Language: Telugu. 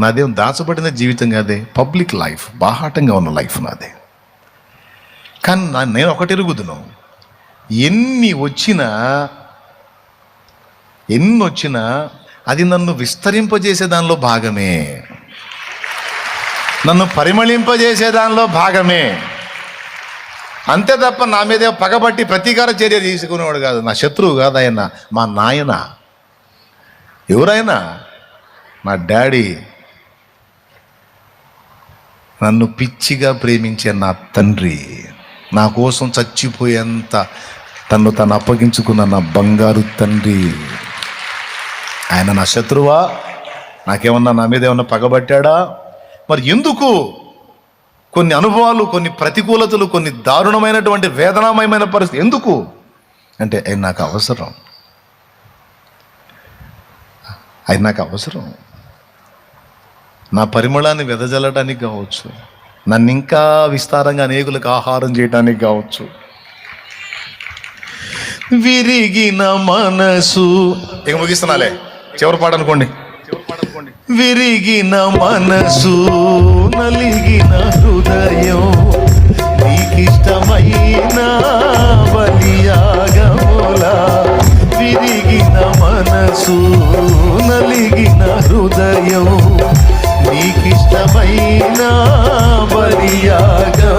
నాదేం దాచబడిన జీవితం కాదే, పబ్లిక్ లైఫ్, బాహాటంగా ఉన్న లైఫ్ నాదే. కానీ నేను ఒకటి ఎరుగుదును, ఎన్ని వచ్చినా అది నన్ను విస్తరింపజేసే దానిలో భాగమే, నన్ను పరిమళింపజేసే దానిలో భాగమే. అంతే తప్ప నా మీదే పగబట్టి ప్రతీకార చర్య తీసుకునేవాడు కాదు. నా శత్రువు కాదు ఆయన, మా నాయన. ఎవరైనా నా డాడీ, నన్ను పిచ్చిగా ప్రేమించే నా తండ్రి, నా కోసం చచ్చిపోయేంత తను అప్పగించుకున్న నా బంగారు తండ్రి. ఆయన నా శత్రువా? నాకేమన్నా, నా మీద ఏమన్నా పగబట్టాడా? మరి ఎందుకు కొన్ని అనుభవాలు, కొన్ని ప్రతికూలతలు, కొన్ని దారుణమైనటువంటి వేదనామయమైన పరిస్థితి ఎందుకు అంటే ఆయన నాకు అవసరం. ఆయన నాకు అవసరం. నా పరిమళాన్ని వెదజల్లడానికి కావచ్చు, నన్ను ఇంకా విస్తారంగా అనేకులకు ఆహారం చేయడానికి కావచ్చు. విరిగిన మనసు, ఇక ముగిస్తున్నాలే, చివరి పాట అనుకోండి. విరిగిన మనసు, నలిగిన హృదయం, నీకిష్టమైన బలియాగములా. విరిగిన మనసు, నలిగిన హృదయం, నీకిష్టమైన బలియాగములా.